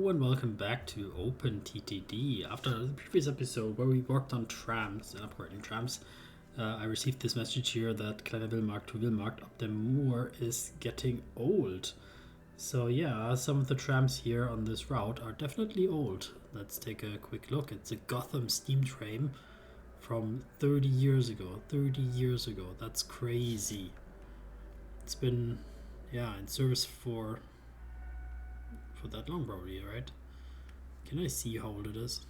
Hello and welcome back to OpenTTD. After the previous episode where we worked on trams and upgrading trams, I received this message here that Kleiner Willmarkt to Willmarkt up the moor is getting old. So yeah, some of the trams here on this route are definitely old. Let's take a quick look. It's a Gotham steam tram from 30 years ago. 30 years ago, that's crazy. It's been, in service for that long probably, right? Can I see how old it is?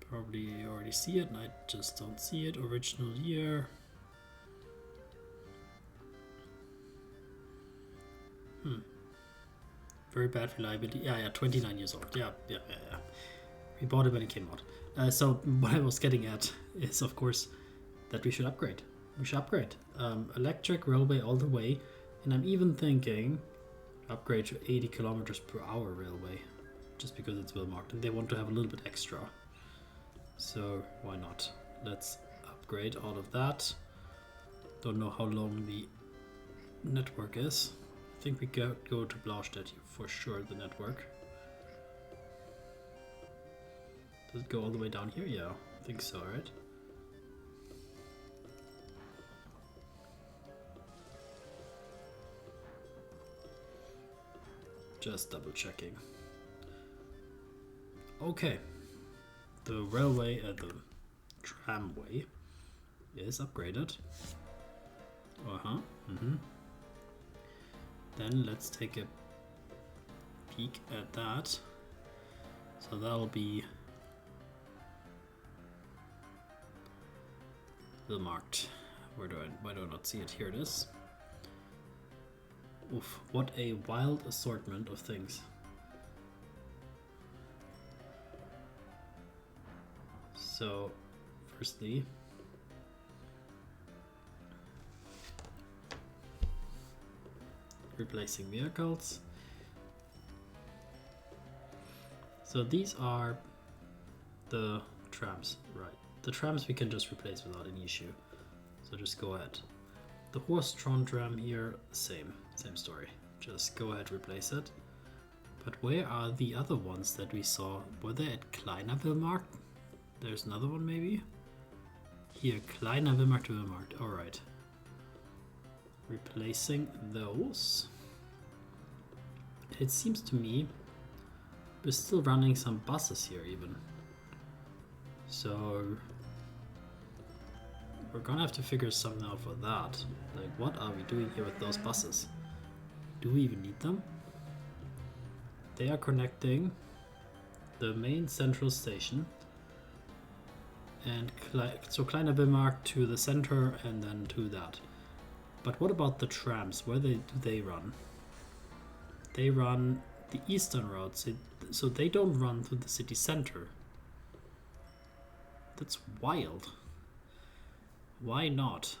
Probably you already see it and I just don't see it. Original year. Very bad reliability. Yeah, 29 years old. Yeah. We bought it when it came out. So what I was getting at is, of course, that we should upgrade. Electric railway all the way. And I'm even thinking upgrade to 80 kilometers per hour railway, just because it's Willmarkt and they want to have a little bit extra. So why not? Let's upgrade all of that. Don't know how long the network is. I think we go to Blaustedt for sure, the network. Does it go all the way down here? Yeah, I think so, right? Just double checking. Okay. The railway, the tramway is upgraded. Then let's take a peek at that. So that'll be Willmarkt. Why do I not see it? Here it is. Oof, what a wild assortment of things. So, firstly, replacing vehicles. So these are the trams, right? The trams we can just replace without any issue. So just go ahead. The horse-drawn tram here, same story. Just go ahead, replace it. But where are the other ones that we saw? Were they at Kleiner Willmarkt? There's another one maybe? Here, Kleiner Willmarkt to Willmarkt. Alright. Replacing those. It seems to me we're still running some buses here even. So we're gonna have to figure something out for that. Like, what are we doing here with those buses? Do we even need them? They are connecting the main central station and so Kleiner Willmarkt to the center and then to that. But what about the trams? Where do they run? They run the eastern routes, so they don't run through the city center. That's wild. Why not?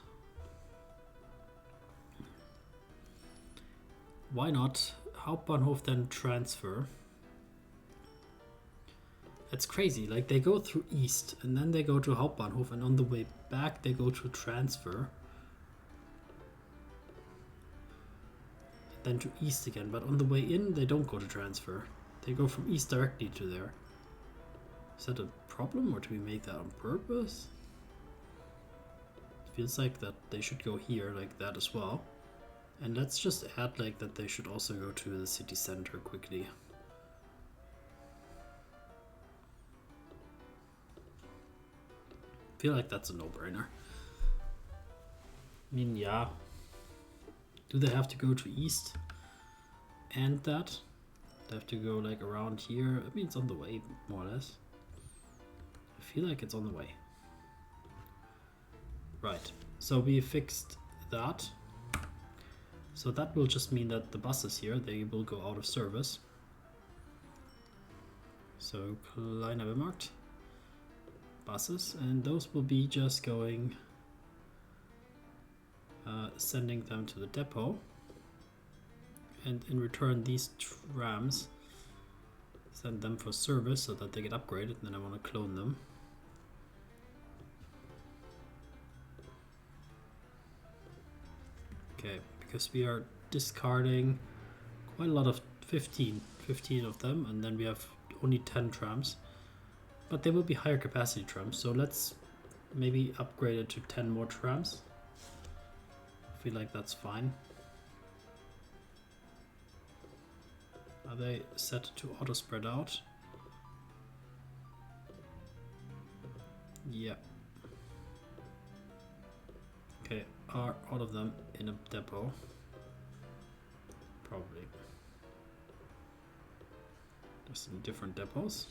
Why not Hauptbahnhof then transfer? That's crazy. Like, they go through east and then they go to Hauptbahnhof and on the way back they go to transfer. Then to east again, but on the way in they don't go to transfer. They go from east directly to there. Is that a problem or do we make that on purpose? Feels like that they should go here like that as well. And let's just add like that they should also go to the city center quickly. Feel like that's a no-brainer. I mean, yeah. Do they have to go to east and that? They have to go like around here. I mean, it's on the way, more or less. I feel like it's on the way. Right, so we fixed that. So that will just mean that the buses here, they will go out of service. So Kleiner Willmarkt buses, and those will be just going, sending them to the depot. And in return, these trams, send them for service so that they get upgraded, and then I want to clone them. Okay, because we are discarding quite a lot of 15 of them, and then we have only 10 trams. But they will be higher capacity trams, so let's maybe upgrade it to 10 more trams. I feel like that's fine. Are they set to auto spread out? Yeah. Okay, are all of them in a depot? Probably. There's some different depots.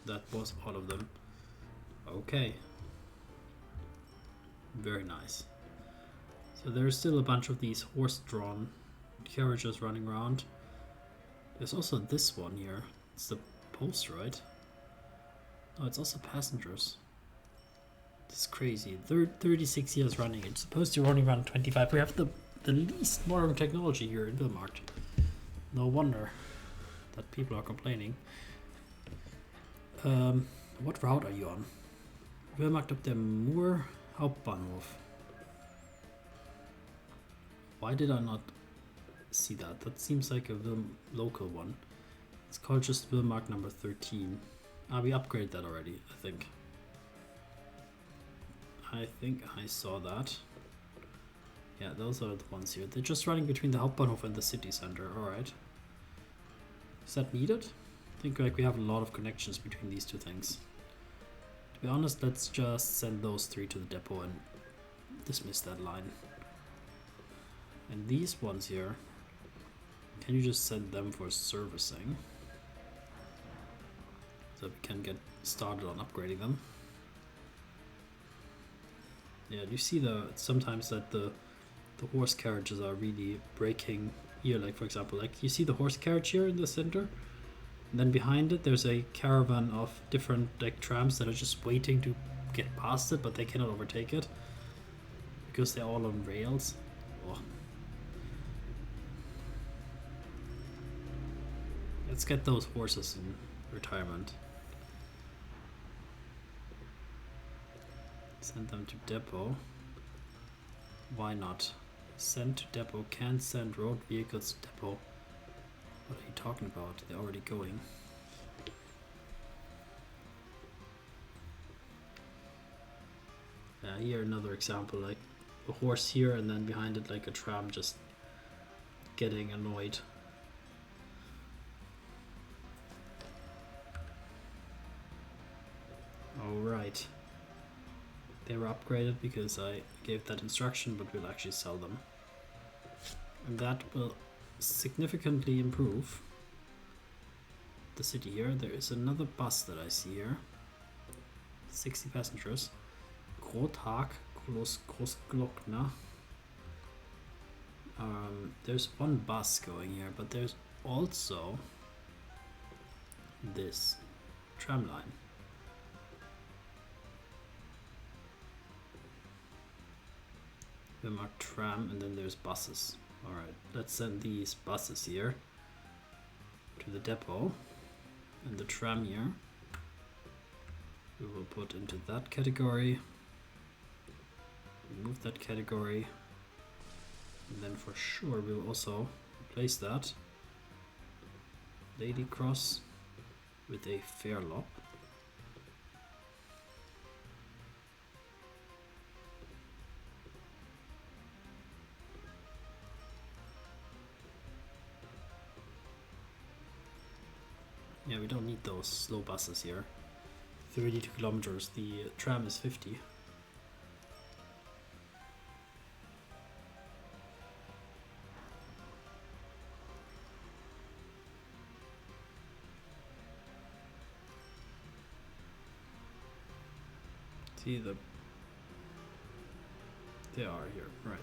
That was all of them. Okay. Very nice. So there's still a bunch of these horse-drawn carriages running around. There's also this one here. It's the post, right? Oh, it's also passengers. This is crazy. 36 years running. It's supposed to only run 25. We have the least modern technology here in Wilmarkt. No wonder that people are complaining. What route are you on? Wilmarkt up der Moor Hauptbahnhof. Why did I not see that? That seems like a local one. It's called just Wilmarkt number 13. We upgraded that already, I think. I think I saw that. Yeah, those are the ones here. They're just running between the Hauptbahnhof and the city center. Alright. Is that needed? I think like we have a lot of connections between these two things. To be honest, let's just send those 3 to the depot and dismiss that line. And these ones here, can you just send them for servicing? So we can get started on upgrading them. Yeah, you see sometimes that the horse carriages are really breaking here, like for example, like you see the horse carriage here in the center, and then behind it there's a caravan of different like trams that are just waiting to get past it, but they cannot overtake it because they're all on rails. Oh. Let's get those horses in retirement. Send them to depot. Why not? Send to depot. Can't send road vehicles to depot. What are you talking about? They're already going. Here another example, like a horse here and then behind it like a tram just getting annoyed. Alright. They were upgraded because I gave that instruction, but we'll actually sell them. And that will significantly improve the city here. There is another bus that I see here. 60 passengers. Grothag, Großglockner. There's one bus going here, but there's also this tram line. Wilmarkt tram, and then there's buses. Alright, let's send these buses here to the depot, and the tram here we will put into that category, remove that category, and then for sure we will also replace that Lady Cross with a Fairlop. Yeah, we don't need those slow buses here. 32 kilometers, the tram is 50. See they are here, right.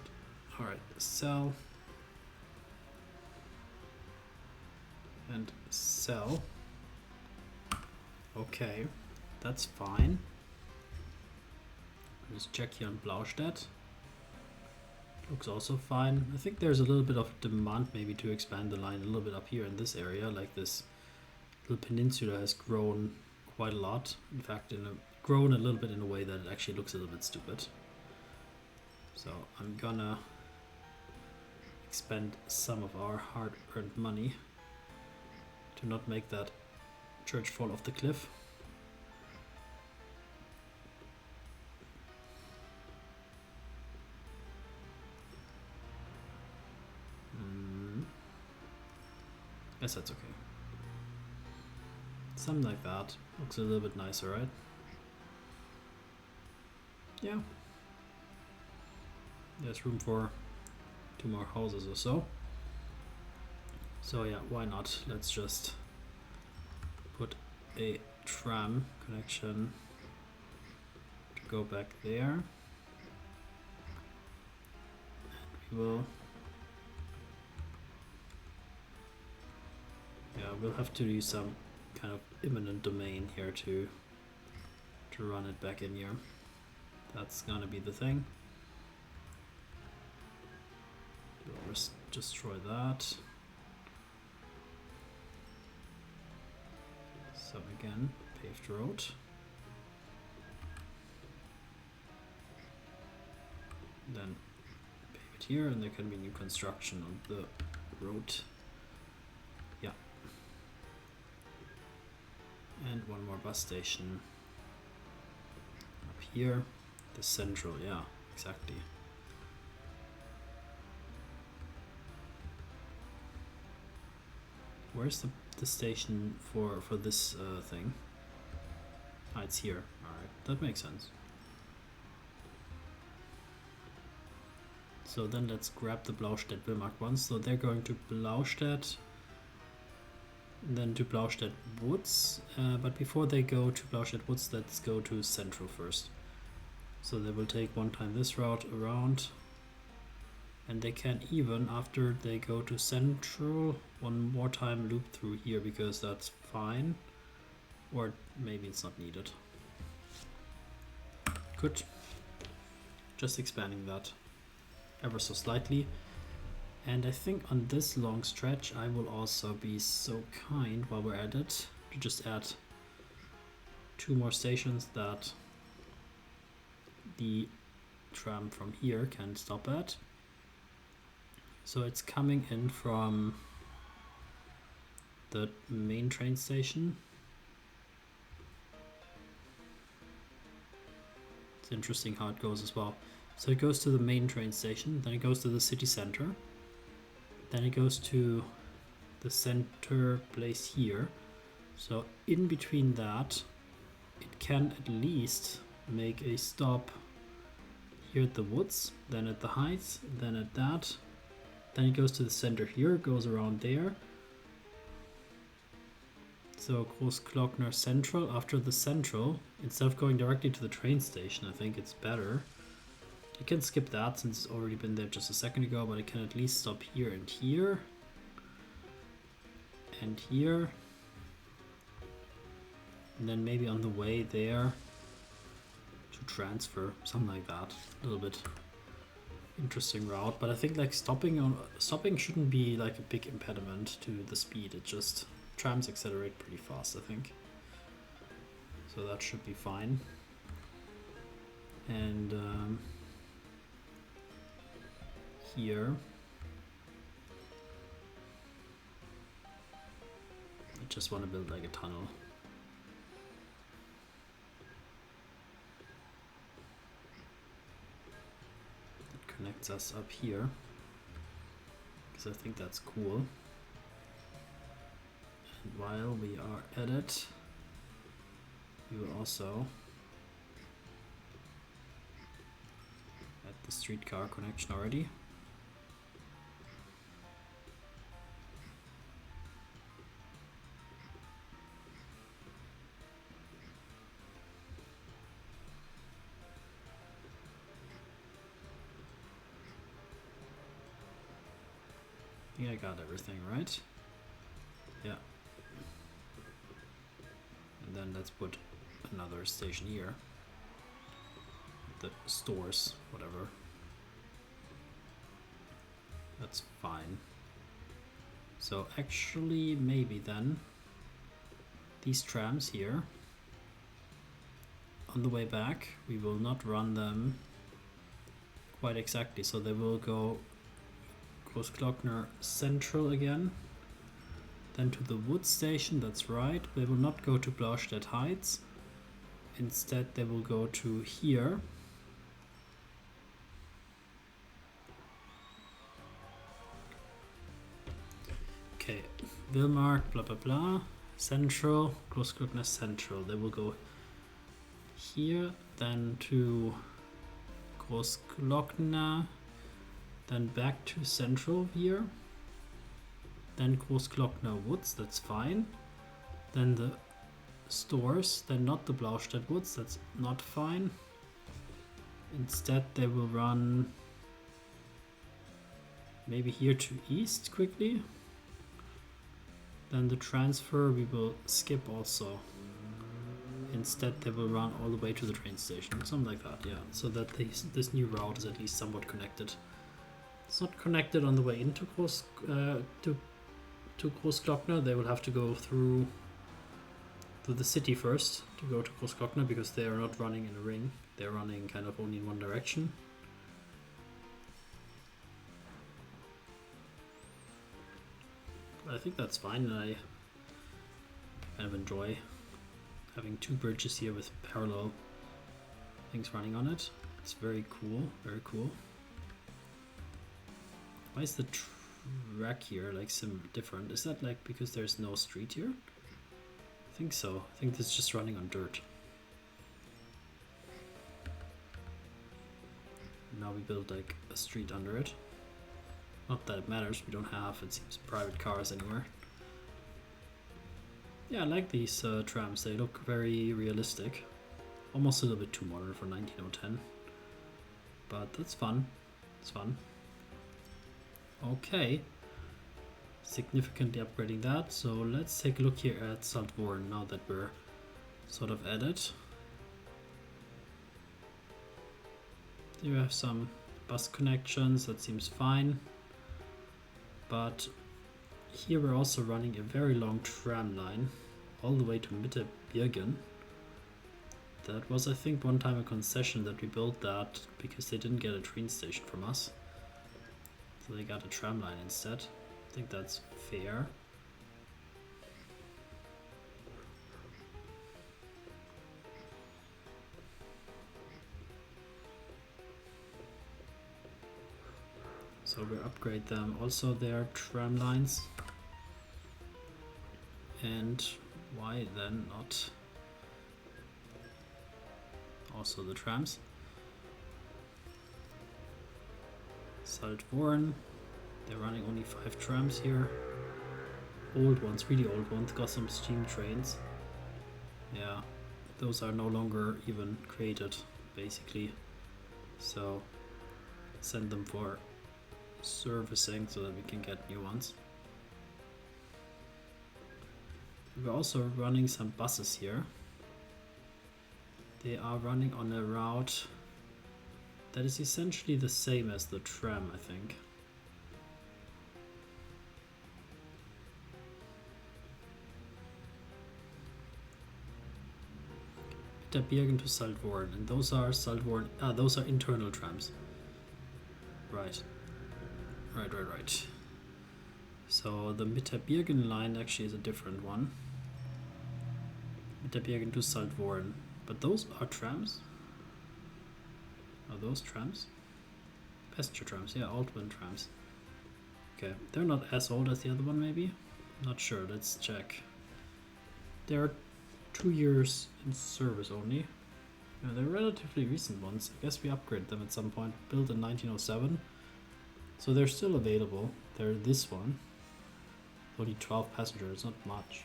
Alright, sell and sell. Okay, that's fine. Just check here on Blaustedt. Looks also fine. I think there's a little bit of demand maybe to expand the line a little bit up here in this area. Like this little peninsula has grown quite a lot. In fact, grown a little bit in a way that it actually looks a little bit stupid. So I'm gonna expend some of our hard-earned money to not make that church fall off the cliff. Guess that's okay. Something like that. Looks a little bit nicer, right? Yeah. There's room for 2 more houses or so. So yeah, why not? Let's just put a tram connection to go back there. And we will... Yeah, we'll have to use some kind of imminent domain here to run it back in here. That's gonna be the thing. We'll just destroy that. So again, paved road. Then pave it here, and there can be new construction on the road. Yeah. And one more bus station up here. The central, yeah, exactly. Where's the station for this thing? Ah, it's here. Alright, that makes sense. So then let's grab the Blaustedt-Willmarkt ones. So they're going to Blaustedt, then to Blaustedt Woods. But before they go to Blaustedt Woods, let's go to Central first. So they will take one time this route around. And they can even, after they go to Central, one more time loop through here, because that's fine. Or maybe it's not needed. Good. Just expanding that ever so slightly. And I think on this long stretch I will also be so kind, while we're at it, to just add 2 more stations that the tram from here can stop at. So it's coming in from the main train station. It's interesting how it goes as well. So it goes to the main train station, then it goes to the city center, then it goes to the center place here. So in between that, it can at least make a stop here at the woods, then at the heights, then at that. Then it goes to the center here, goes around there. So Großglockner Central. After the Central, instead of going directly to the train station, I think it's better. You can skip that since it's already been there just a second ago, but I can at least stop here and here. And here. And then maybe on the way there to transfer, something like that. A little bit interesting route, but I think like stopping shouldn't be like a big impediment to the speed. It just trams accelerate pretty fast, I think, so that should be fine. And here I just want to build like a tunnel. Connects us up here, because I think that's cool. And while we are at it, we will also add the streetcar connection already. I think I got everything right. Yeah. And then let's put another station here. The stores, whatever. That's fine. So actually, maybe then these trams here, on the way back, we will not run them quite exactly. So they will go Großglockner Central again. Then to the wood station, that's right. They will not go to Blaustedt Heights. Instead, they will go to here. Okay, Wilmark, blah blah blah. Central, Großglockner Central. They will go here, then to Großglockner, then back to Central here. Then Großglockner Woods, that's fine. Then the stores, then not the Blaustedt Woods, that's not fine. Instead, they will run maybe here to east quickly. Then the transfer we will skip also. Instead, they will run all the way to the train station, something like that, yeah. So that this new route is at least somewhat connected. It's not connected on the way into Großglockner. They will have to go through the city first to go to Großglockner because they are not running in a ring. They're running kind of only in one direction. But I think that's fine, and I kind of enjoy having two bridges here with parallel things running on it. It's very cool, very cool. Why is the track here like some different? Is that like because there's no street here? I think so. I think this is just running on dirt. Now we build like a street under it. Not that it matters, we don't have, it seems, private cars anywhere. Yeah, I like these trams, they look very realistic. Almost a little bit too modern for 19010. But that's fun, it's fun. Okay, significantly upgrading that. So let's take a look here at Saltborn now that we're sort of at it. Here we have some bus connections, that seems fine. But here we're also running a very long tram line all the way to Mitte-Birgen. That was, I think, one time a concession that we built that because they didn't get a train station from us. So they got a tram line instead. I think that's fair. So we'll upgrade them. Also their tram lines. And why then not also the trams? Saltborn, they're running only 5 trams here. Old ones, really old ones, got some steam trains. Yeah, those are no longer even created, basically. So send them for servicing so that we can get new ones. We're also running some buses here. They are running on a route that is essentially the same as the tram, I think. Mitterbirgen to Saltborn, and those are those are internal trams. Right. Right. So the Mitterbirgen line actually is a different one. Mitterbirgen to Saltborn. But those are trams? Are those trams? Passenger trams, yeah, Alpine trams. Okay, they're not as old as the other one maybe? Not sure, let's check. They're 2 years in service only. Yeah, they're relatively recent ones. I guess we upgraded them at some point. Built in 1907. So they're still available. They're this one. Only 12 passengers, not much.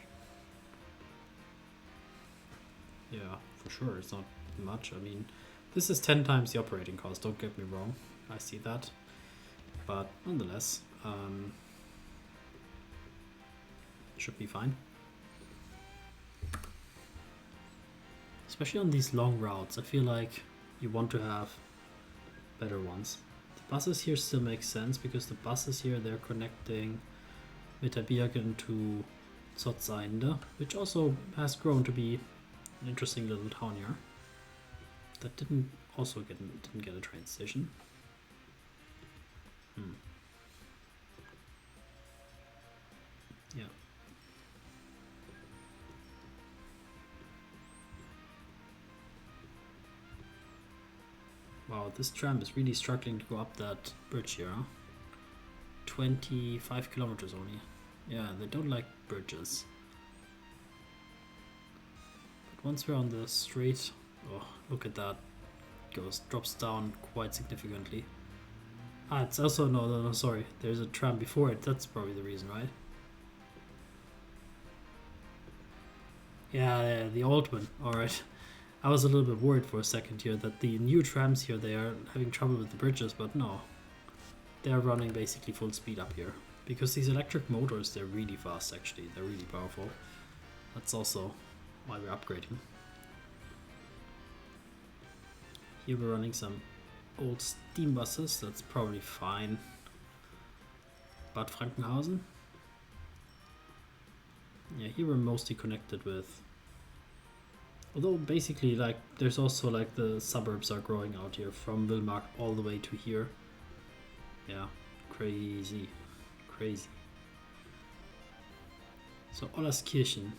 Yeah, for sure, it's not much. I mean, this is 10 times the operating cost, don't get me wrong. I see that. But nonetheless, should be fine. Especially on these long routes, I feel like you want to have better ones. The buses here still make sense because the buses here, they're connecting Mitterbirgen to Zotzheinde, which also has grown to be an interesting little town here. That didn't get a train station. Wow, this tram is really struggling to go up that bridge here. Huh? 25 kilometers only. Yeah, they don't like bridges. But once we're on the straight, oh, look at that. Drops down quite significantly. Ah, it's also, no, sorry. There's a tram before it. That's probably the reason, right? Yeah, the old one. Alright. I was a little bit worried for a second here that the new trams here, they are having trouble with the bridges, but no. They're running basically full speed up here. Because these electric motors, they're really fast actually. They're really powerful. That's also why we're upgrading. Here we're running some old steam buses. That's probably fine. Bad Frankenhausen. Yeah, here we're mostly connected with... Although basically, like, there's also like the suburbs are growing out here from Wilmark all the way to here. Yeah, crazy. Crazy. So Ollerskirchen.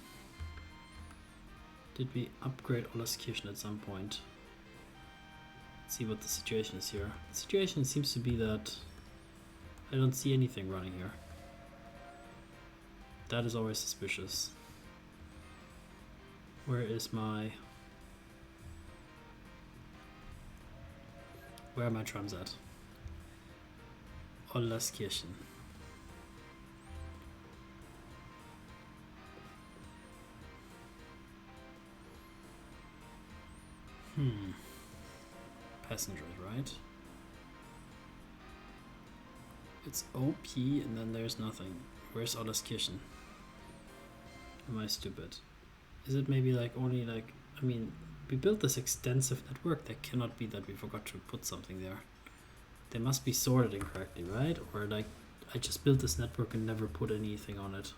Did we upgrade Ollerskirchen at some point? Let's see what the situation is here. The situation seems to be that I don't see anything running here. That is always suspicious. Where is my... Where are my trams at? Ollerskirchen. Passengers, right? It's OP and then there's nothing. Where's Ollerskirchen? Am I stupid? Is it maybe like only like... I mean, we built this extensive network. That cannot be that we forgot to put something there. They must be sorted incorrectly, right? Or like I just built this network and never put anything on it.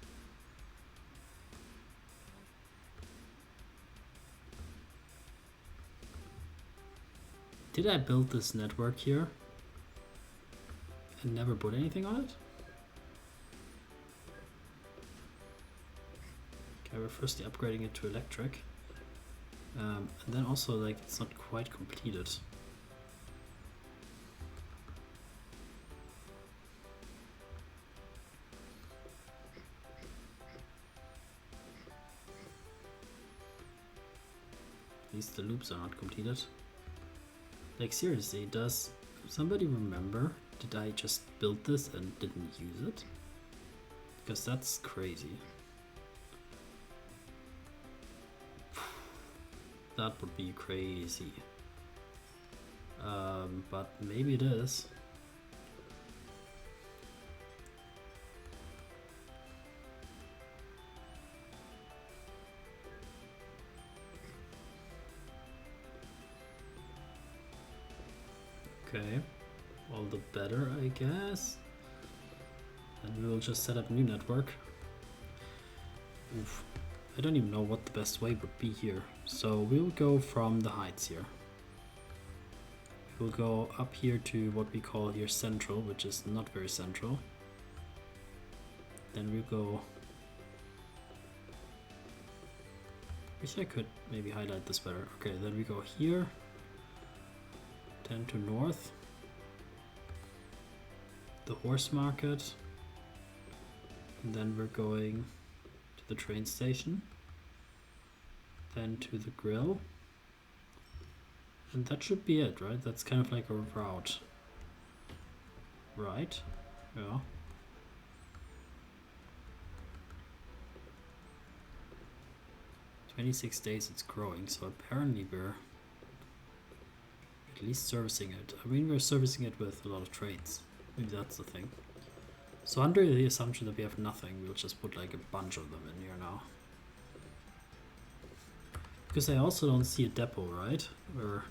Did I build this network here and never put anything on it? Okay, we're firstly upgrading it to electric. And then also like it's not quite completed. At least the loops are not completed. Like seriously, does somebody remember? Did I just build this and didn't use it? Because that's crazy. That would be crazy. But maybe it is. Okay, all the better, I guess. And we will just set up a new network. Oof. I don't even know what the best way would be here. So we'll go from the heights here. We'll go up here to what we call here central, which is not very central. Then we'll go... Wish I could maybe highlight this better. Okay, then we go here. Then to north. The horse market. And then we're going to the train station. Then to the grill. And that should be it, right? That's kind of like a route. Right? Yeah. "26 days it's growing," so apparently we're at least servicing it. I mean, we're servicing it with a lot of trains. Maybe that's the thing. So under the assumption that we have nothing, we'll just put like a bunch of them in here now. Because I also don't see a depot, right? Or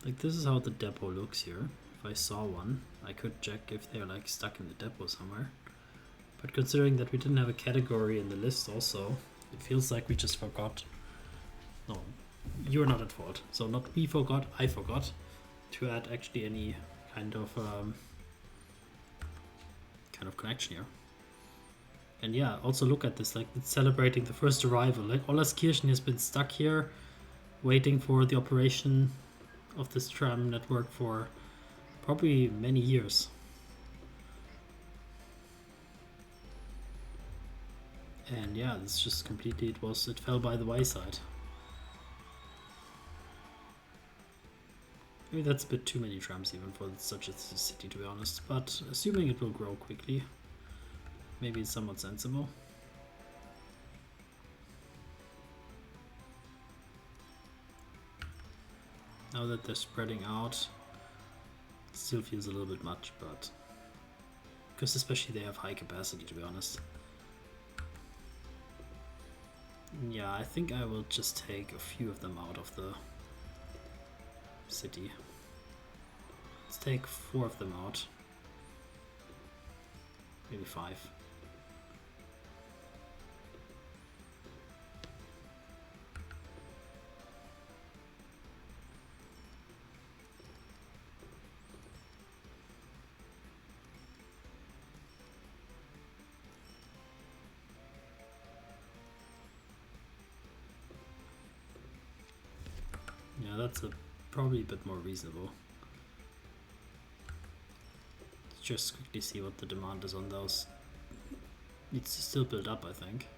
like this is how the depot looks here. If I saw one, I could check if they're like stuck in the depot somewhere. But considering that we didn't have a category in the list also, it feels like we just forgot. No, you're not at fault. So not we forgot, I forgot to add actually any kind of connection here. And yeah, also look at this, like it's celebrating the first arrival. Like Ollerskirchen has been stuck here waiting for the operation of this tram network for probably many years. And yeah, it's just completely, it fell by the wayside. Maybe that's a bit too many trams even for such a city, to be honest, but assuming it will grow quickly, maybe it's somewhat sensible. Now that they're spreading out, it still feels a little bit much, but because especially they have high capacity, to be honest. Yeah, I think I will just take a few of them out of the city. Let's take 4 of them out. Maybe 5. Yeah, that's probably a bit more reasonable. Let's just quickly see what the demand is on those. Needs to still build up, I think.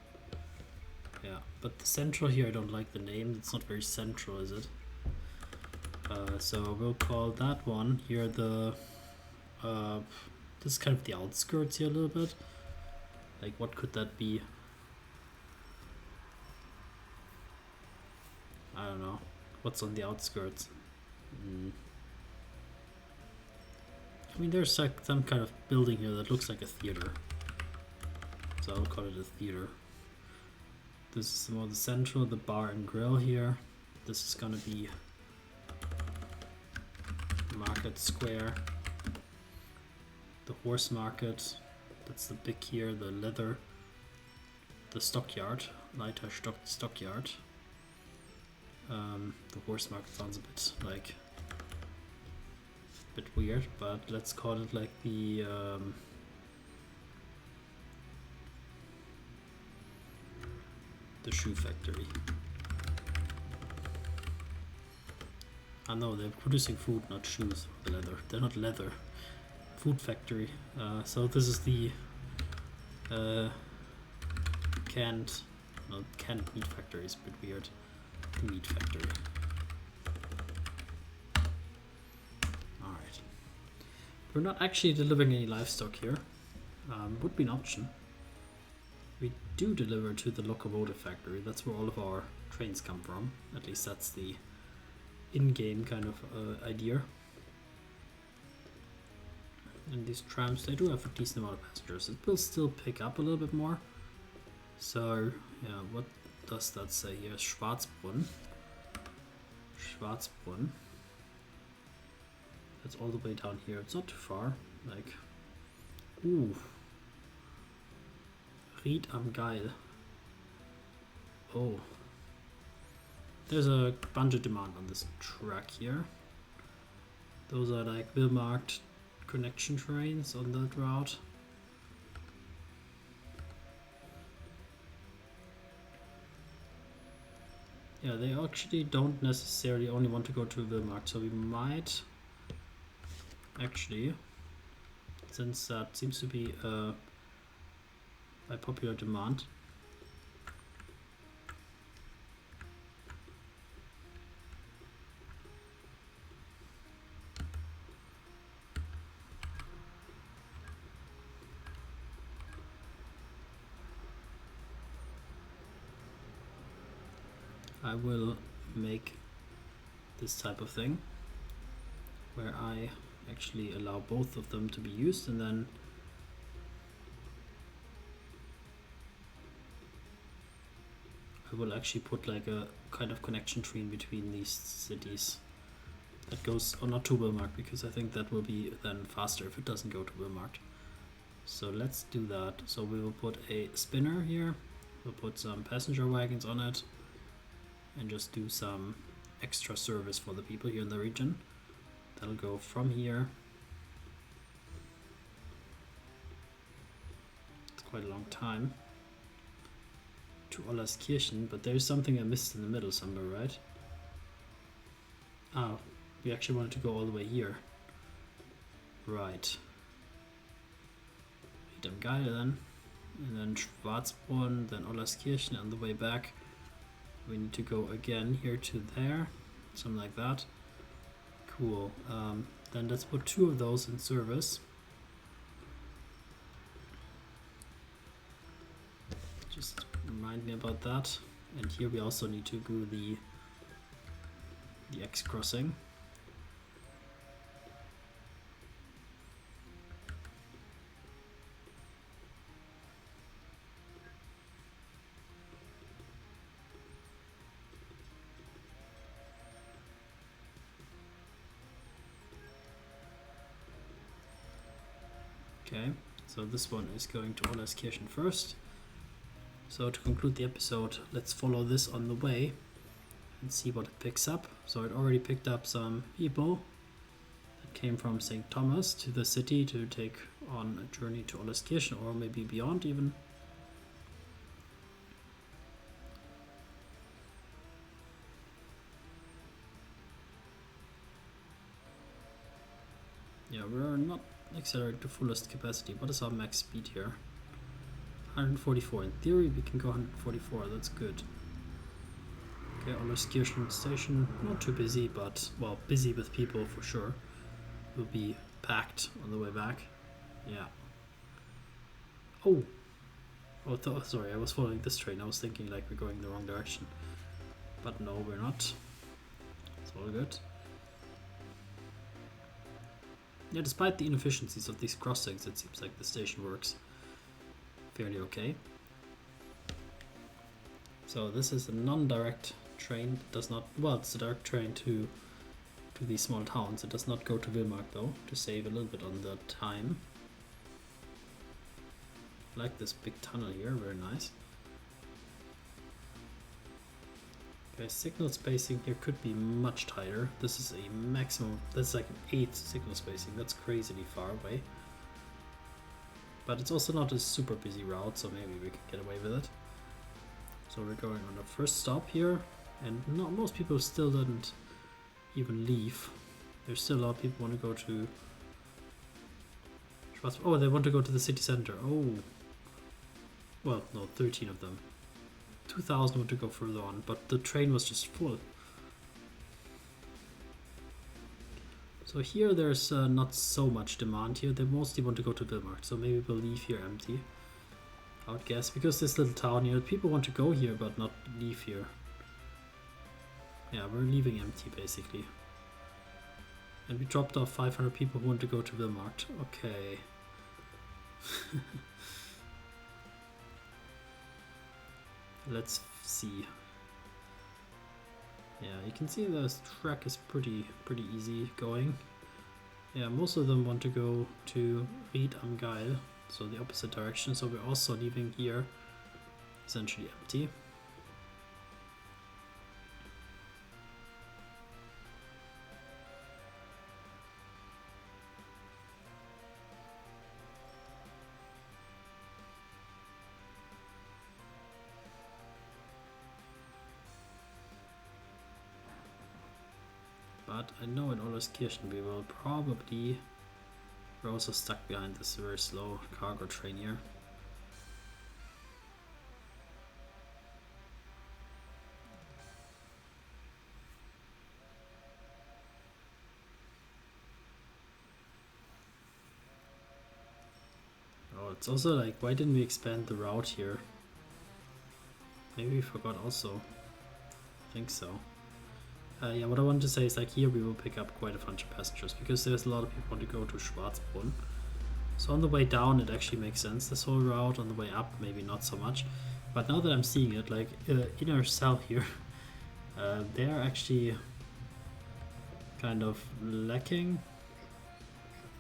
Yeah, but the central here, I don't like the name. It's not very central, is it? So we'll call that one here the... this is kind of the outskirts here a little bit. Like, what could that be? I don't know. What's on the outskirts? I mean, there's like some kind of building here that looks like a theater. So I'll call it a theater. This is more the central, the bar and grill here. This is gonna be Market Square. The horse market. That's the big here, the leather. The stockyard, Leiter stockyard. The horse market sounds a bit like weird, but let's call it like the shoe factory. I know they're producing food, not shoes. Leather. They're not leather. Food factory. So this is the canned meat factory. It's a bit weird. The meat factory. Alright. We're not actually delivering any livestock here. Would be an option. We do deliver to the locomotive factory. That's where all of our trains come from. At least that's the in-game kind of idea. And these trams, they do have a decent amount of passengers. It will still pick up a little bit more. So, yeah, what does that say here? Schwarzbrunn. Schwarzbrunn. That's all the way down here. It's not too far. Like, ooh. Ried am Geil. Oh. There's a bunch of demand on this track here. Those are like well-marked connection trains on that route. Yeah, they actually don't necessarily only want to go to Wilmark, so we might actually, since that seems to be by popular demand, I will make this type of thing where I actually allow both of them to be used, and then I will actually put like a kind of connection tree in between these cities that goes, or not to Wilmark, because I think that will be then faster if it doesn't go to Wilmark. So let's do that. So we will put a spinner here, we'll put some passenger wagons on it, and just do some extra service for the people here in the region. That'll go from here. It's quite a long time to Ollerskirchen, but there's something I missed in the middle somewhere, right? Oh, we actually wanted to go all the way here. Right. Ried am Geil then. And then Schwarzbrunn, then Ollerskirchen on the way back. We need to go again here to there. Something like that. Cool. Then let's put 2 of those in service. Just remind me about that. And here we also need to do the X crossing. Okay, so this one is going to Ollerskirchen first. So to conclude the episode, let's follow this on the way and see what it picks up. So it already picked up some people that came from St. Thomas to the city to take on a journey to Ollerskirchen, or maybe beyond even. Yeah, we're not accelerating to fullest capacity. What is our max speed here? 144. In theory, we can go 144. That's good. Okay, Ollerskirchen station, not too busy, but, well, busy with people for sure. Will be packed on the way back. Yeah. Oh! Oh, sorry, I was following this train. I was thinking like we're going the wrong direction. But no, we're not. It's all good. Yeah, despite the inefficiencies of these crossings, it seems like the station works fairly okay. So this is a non-direct train. It does not, well, it's a direct train to these small towns. It does not go to Vilmark though, to save a little bit on the time. I like this big tunnel here, very nice. Okay, signal spacing here could be much tighter. This is a maximum, that's like an 8 signal spacing. That's crazily far away. But it's also not a super busy route, so maybe we can get away with it. So we're going on the first stop here, and not most people still didn't even leave. There's still a lot of people want to go to Schwarzburg. Oh, they want to go to the city center. Oh, well, no, 13 of them. 2,000 want to go further on, but the train was just full. So here there's not so much demand here. They mostly want to go to Vilmark, so maybe we'll leave here empty. I would guess, because this little town here, people want to go here but not leave here. Yeah, we're leaving empty basically. And we dropped off 500 people who want to go to Vilmark. Okay. Let's see. Yeah, you can see the track is pretty easy going. Yeah, most of them want to go to Ried am Geil, so the opposite direction. So we're also leaving here essentially empty. But I know in Ollerskirchen we will probably... We're also stuck behind this very slow cargo train here. Oh, it's also like, why didn't we expand the route here? Maybe we forgot also. I think so. Yeah, what I wanted to say is like here we will pick up quite a bunch of passengers because there's a lot of people want to go to Schwarzbrunn. So on the way down it actually makes sense, this whole route. On the way up maybe not so much. But now that I'm seeing it, like inner cell here, they're actually kind of lacking.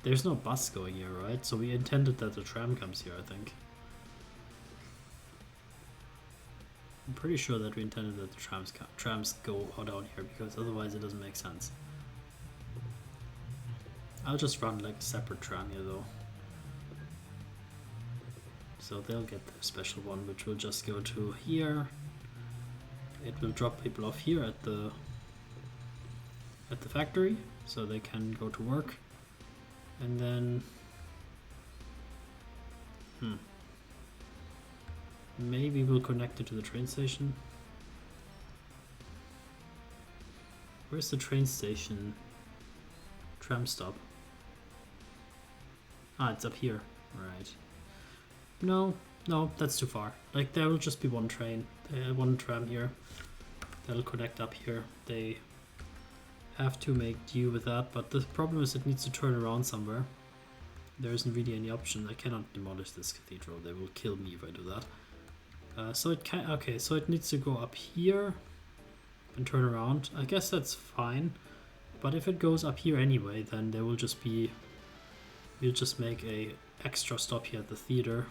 There's no bus going here, right? So we intended that the tram comes here, I think. I'm pretty sure that we intended that the trams go down here, because otherwise it doesn't make sense. I'll just run like a separate tram here though. So they'll get their special one, which will just go to here. It will drop people off here at the at the factory so they can go to work. And then maybe we'll connect it to the train station. Where's the train station? Tram stop. Ah, it's up here. Right. No, that's too far. Like, there will just be one train, one tram here. That'll connect up here. They have to make do with that, but the problem is it needs to turn around somewhere. There isn't really any option. I cannot demolish this cathedral. They will kill me if I do that. So it can. Okay, so it needs to go up here and turn around. I guess that's fine. But if it goes up here anyway, then there will just be. We'll just make a extra stop here at the theater.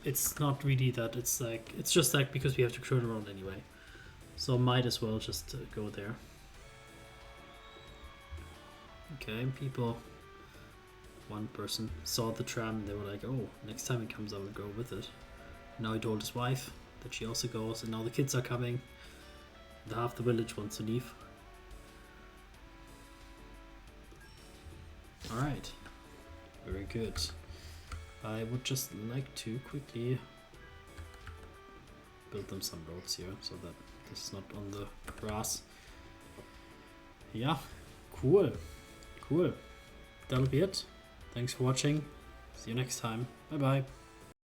It's not really that. It's like it's just like because we have to turn around anyway. So might as well just go there. Okay, people. One person saw the tram and they were like, oh, next time it comes I will go with it. Now he told his wife that she also goes, and now the kids are coming. And half the village wants to leave. Alright, very good. I would just like to quickly build them some roads here so that this is not on the grass. Yeah, cool. That'll be it. Thanks for watching. See you next time. Bye bye.